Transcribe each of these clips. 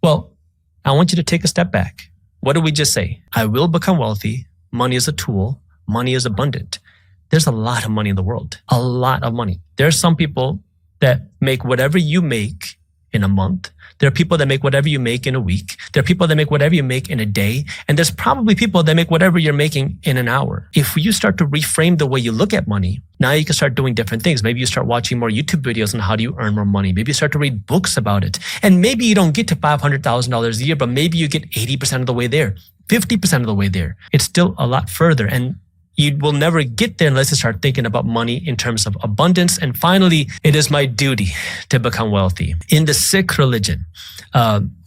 Well, I want you to take a step back. What did we just say? I will become wealthy. Money is a tool. Money is abundant. There's a lot of money in the world. A lot of money. There are some people that make whatever you make in a month. There are people that make whatever you make in a week. There are people that make whatever you make in a day. And there's probably people that make whatever you're making in an hour. If you start to reframe the way you look at money, now you can start doing different things. Maybe you start watching more YouTube videos on how do you earn more money. Maybe you start to read books about it. And maybe you don't get to $500,000 a year, but maybe you get 80% of the way there, 50% of the way there. It's still a lot further. And you will never get there unless you start thinking about money in terms of abundance. And finally, it is my duty to become wealthy. In the Sikh religion,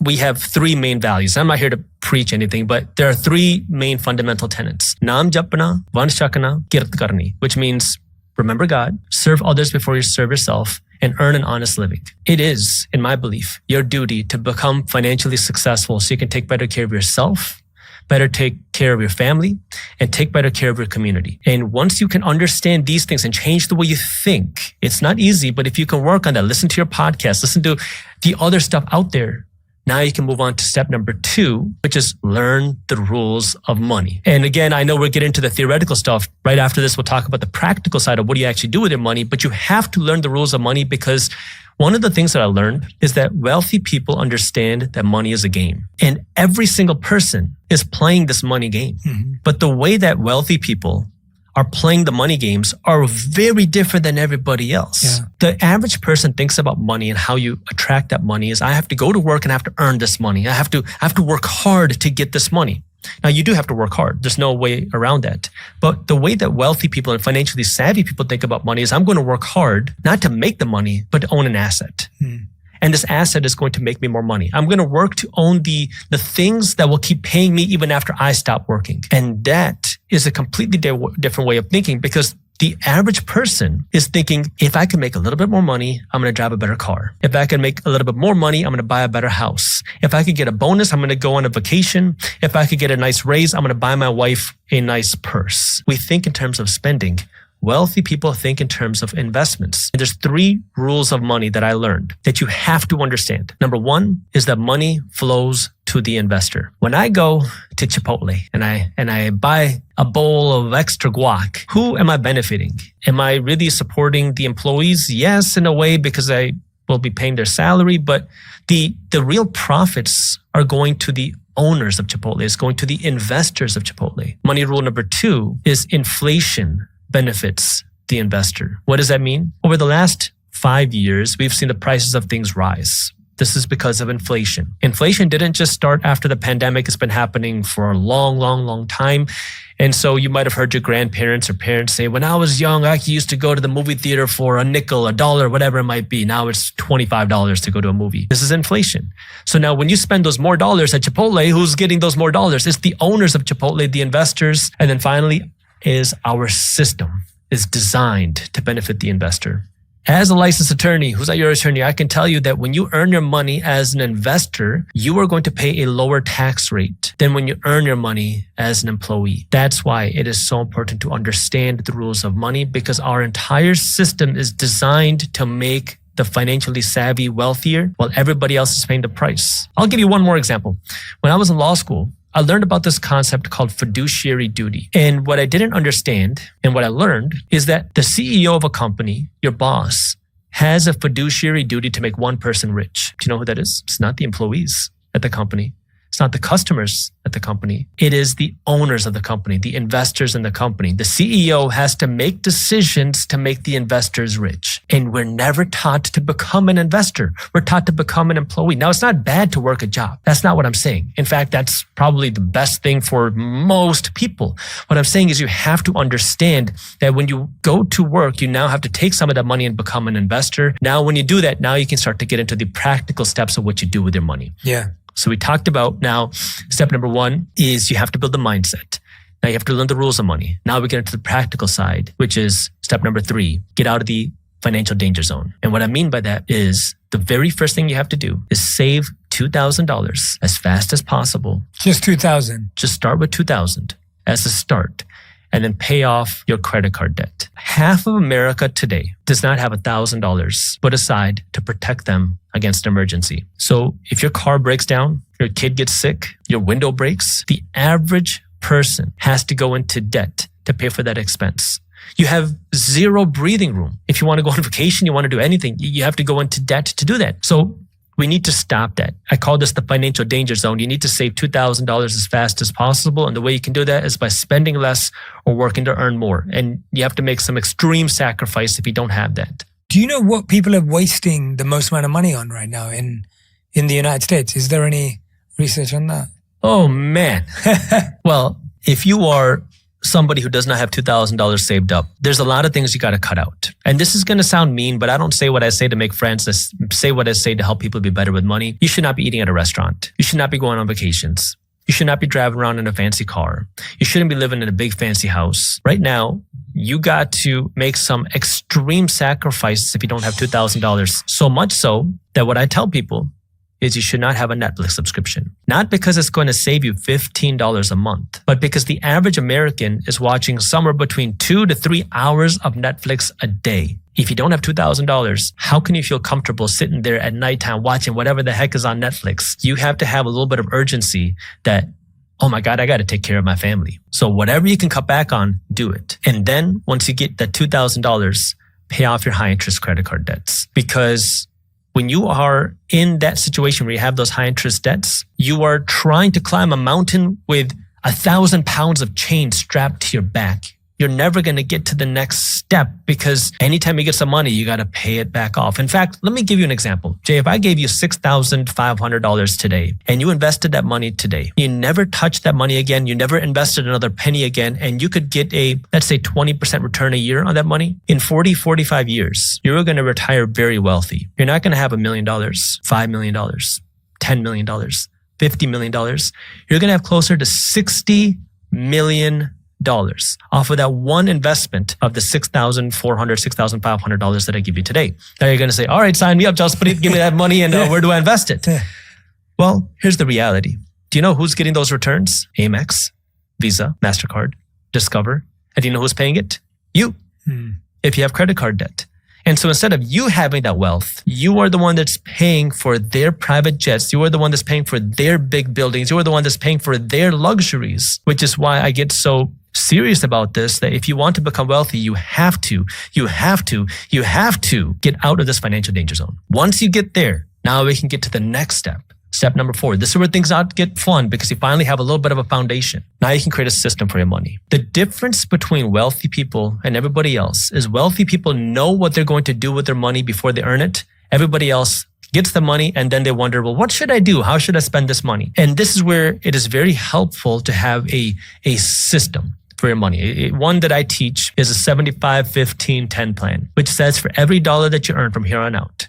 we have three main values. I'm not here to preach anything, but there are three main fundamental tenets. Naam japna, van shakna, kirt karni, which means remember God, serve others before you serve yourself, and earn an honest living. It is, in my belief, your duty to become financially successful so you can take better care of yourself, better take care of your family, and take better care of your community. And once you can understand these things and change the way you think, it's not easy, but if you can work on that, listen to your podcast, listen to the other stuff out there, now you can move on to step number 2, which is learn the rules of money. And again, I know we're getting into the theoretical stuff. Right after this, we'll talk about the practical side of what do you actually do with your money, but you have to learn the rules of money because one of the things that I learned is that wealthy people understand that money is a game. And every single person is playing this money game. Mm-hmm. But the way that wealthy people are playing the money games are very different than everybody else. Yeah. The average person thinks about money and how you attract that money is I have to go to work and I have to earn this money. I have to work hard to get this money. Now, you do have to work hard. There's no way around that. But the way that wealthy people and financially savvy people think about money is I'm going to work hard, not to make the money, but to own an asset. And this asset is going to make me more money. I'm going to work to own the things that will keep paying me even after I stop working. And that is a completely different way of thinking because the average person is thinking, if I can make a little bit more money, I'm going to drive a better car. If I can make a little bit more money, I'm going to buy a better house. If I could get a bonus, I'm going to go on a vacation. If I could get a nice raise, I'm going to buy my wife a nice purse. We think in terms of spending. Wealthy people think in terms of investments. And there's 3 rules of money that I learned that you have to understand. Number 1 is that money flows to the investor. When I go to Chipotle and I buy a bowl of extra guac, who am I benefiting? Am I really supporting the employees? Yes, in a way, because I will be paying their salary, but the real profits are going to the owners of Chipotle. It's going to the investors of Chipotle. Money rule number 2 is inflation benefits the investor. What does that mean? Over the last 5 years, we've seen the prices of things rise. This is because of inflation. Inflation didn't just start after the pandemic. It's been happening for a long time. And so you might have heard your grandparents or parents say, when I was young, I used to go to the movie theater for a nickel, $1, whatever it might be. Now it's $25 to go to a movie. This is inflation. So now when you spend those more dollars at Chipotle, who's getting those more dollars? It's the owners of Chipotle, the investors. And then finally is our system is designed to benefit the investor. As a licensed attorney, who's not your attorney, I can tell you that when you earn your money as an investor, you are going to pay a lower tax rate than when you earn your money as an employee. That's why it is so important to understand the rules of money because our entire system is designed to make the financially savvy wealthier while everybody else is paying the price. I'll give you one more example. When I was in law school, I learned about this concept called fiduciary duty. And what I didn't understand and what I learned is that the CEO of a company, your boss, has a fiduciary duty to make one person rich. Do you know who that is? It's not the employees at the company. It's not the customers at the company. It is the owners of the company, the investors in the company. The CEO has to make decisions to make the investors rich. And we're never taught to become an investor. We're taught to become an employee. Now, it's not bad to work a job. That's not what I'm saying. In fact, that's probably the best thing for most people. What I'm saying is you have to understand that when you go to work, you now have to take some of that money and become an investor. Now, when you do that, now you can start to get into the practical steps of what you do with your money. Yeah. So we talked about now, step number 1 is you have to build the mindset. Now you have to learn the rules of money. Now we get into the practical side, which is step number 3, get out of the financial danger zone. And what I mean by that is the very first thing you have to do is save $2,000 as fast as possible. Just $2,000. Just start with $2,000 as a start. and then pay off your credit card debt. Half of America today does not have $1,000 put aside to protect them against an emergency. So if your car breaks down, your kid gets sick, your window breaks, the average person has to go into debt to pay for that expense. You have zero breathing room. If you want to go on vacation, you want to do anything, you have to go into debt to do that. So we need to stop that. I call this the financial danger zone. You need to save $2,000 as fast as possible. And the way you can do that is by spending less or working to earn more. And you have to make some extreme sacrifice if you don't have that. Do you know what people are wasting the most amount of money on right now in the United States? Is there any research on that? Oh, man. Well, if you are somebody who does not have $2,000 saved up, there's a lot of things you got to cut out. And this is going to sound mean, but I don't say what I say to make friends. I say what I say to help people be better with money. You should not be eating at a restaurant. You should not be going on vacations. You should not be driving around in a fancy car. You shouldn't be living in a big fancy house. Right now, you got to make some extreme sacrifices if you don't have $2,000. So much so that what I tell people is you should not have a Netflix subscription. Not because it's going to save you $15 a month, but because the average American is watching somewhere between 2 to 3 hours of Netflix a day. If you don't have $2,000, how can you feel comfortable sitting there at nighttime watching whatever the heck is on Netflix? You have to have a little bit of urgency that, oh my God, I got to take care of my family. So whatever you can cut back on, do it. And then once you get that $2,000, pay off your high interest credit card debts. Because when you are in that situation where you have those high interest debts, you are trying to climb a mountain with 1,000 pounds of chain strapped to your back. You're never going to get to the next step because anytime you get some money, you got to pay it back off. In fact, let me give you an example. Jay, if I gave you $6,500 today and you invested that money today, you never touched that money again, you never invested another penny again, and you could get a, let's say 20% return a year on that money, in 40, 45 years, you're going to retire very wealthy. You're not going to have $1 million, $5 million, $10 million, $50 million. You're going to have closer to $60 million off of that one investment of the $6,400, $6,500 that I give you today. Now you're going to say, all right, sign me up, Jaspreet, give me that money and where do I invest it? Well, here's the reality. Do you know who's getting those returns? Amex, Visa, MasterCard, Discover. And do you know who's paying it? You, if you have credit card debt. And so instead of you having that wealth, you are the one that's paying for their private jets. You are the one that's paying for their big buildings. You are the one that's paying for their luxuries, which is why I get so serious about this, that if you want to become wealthy, you have to get out of this financial danger zone. Once you get there, now we can get to the next step. Step number 4. This is where things get fun because you finally have a little bit of a foundation. Now you can create a system for your money. The difference between wealthy people and everybody else is wealthy people know what they're going to do with their money before they earn it. Everybody else gets the money and then they wonder, well, what should I do? How should I spend this money? And this is where it is very helpful to have a system for your money. One that I teach is a 75-15-10 plan, which says for every dollar that you earn from here on out,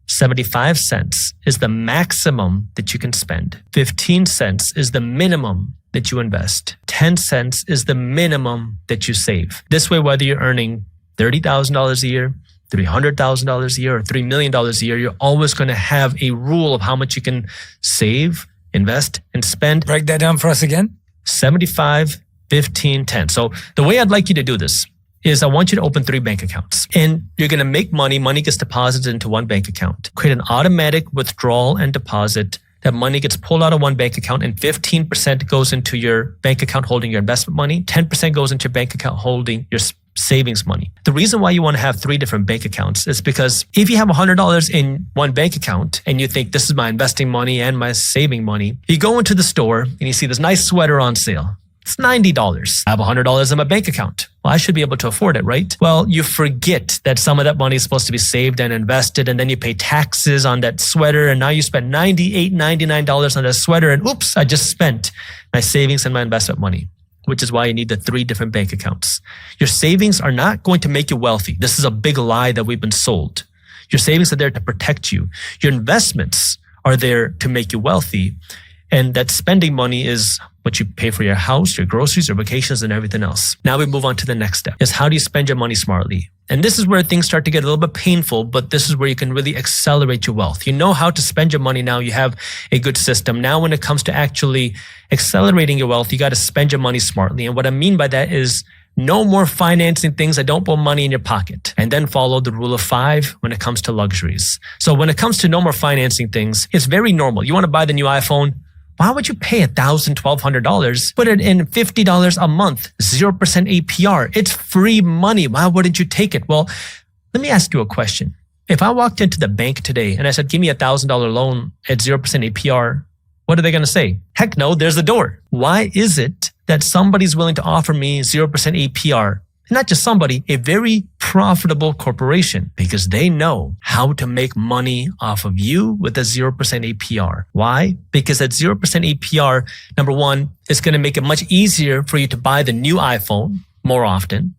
75 cents is the maximum that you can spend. 15 cents is the minimum that you invest. 10 cents is the minimum that you save. This way, whether you're earning $30,000 a year, $300,000 a year, or $3 million a year, you're always going to have a rule of how much you can save, invest, and spend. Break that down for us again. 75, 15, 10. So the way I'd like you to do this is I want you to open 3 bank accounts and you're going to make money. Money gets deposited into one bank account. Create an automatic withdrawal and deposit. That money gets pulled out of one bank account and 15% goes into your bank account holding your investment money. 10% goes into your bank account holding your savings money. The reason why you want to have 3 different bank accounts is because if you have $100 in one bank account and you think this is my investing money and my saving money, you go into the store and you see this nice sweater on sale. It's $90. I have $100 in my bank account. Well, I should be able to afford it, right? Well, you forget that some of that money is supposed to be saved and invested, and then you pay taxes on that sweater, and now you spend $98, $99 on that sweater, and oops, I just spent my savings and my investment money, which is why you need the 3 different bank accounts. Your savings are not going to make you wealthy. This is a big lie that we've been sold. Your savings are there to protect you. Your investments are there to make you wealthy. And that spending money is what you pay for your house, your groceries, your vacations, and everything else. Now we move on to the next step, is how do you spend your money smartly? And this is where things start to get a little bit painful, but this is where you can really accelerate your wealth. You know how to spend your money now. You have a good system. Now when it comes to actually accelerating your wealth, you got to spend your money smartly. And what I mean by that is No more financing things that don't put money in your pocket. And then follow the rule of 5 when it comes to luxuries. So when it comes to no more financing things, it's very normal. You want to buy the new iPhone? Why would you pay $1,000, $1,200? Put it in $50 a month, 0% APR. It's free money. Why wouldn't you take it? Well, let me ask you a question. If I walked into the bank today and I said, give me $1,000 loan at 0% APR, what are they going to say? Heck no, there's the door. Why is it that somebody's willing to offer me 0% APR? Not just somebody, a very profitable corporation, because they know how to make money off of you with a 0% APR. Why? Because at 0% APR, number one, it's going to make it much easier for you to buy the new iPhone more often.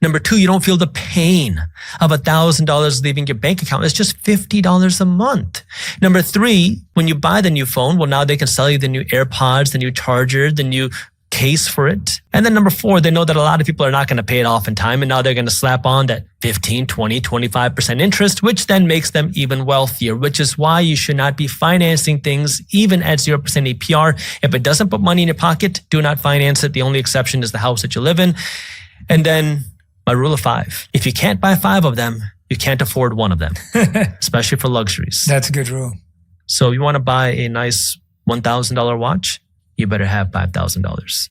Number two, you don't feel the pain of $1,000 leaving your bank account. It's just $50 a month. Number three, when you buy the new phone, well, now they can sell you the new AirPods, the new charger, the new case for it. And then number four, they know that a lot of people are not going to pay it off in time. And now they're going to slap on that 15, 20, 25% interest, which then makes them even wealthier, which is why you should not be financing things even at 0% APR. If it doesn't put money in your pocket, do not finance it. The only exception is the house that you live in. And then my rule of 5, if you can't buy 5 of them, you can't afford one of them, especially for luxuries. That's a good rule. So you want to buy a nice $1,000 watch? You better have $5,000.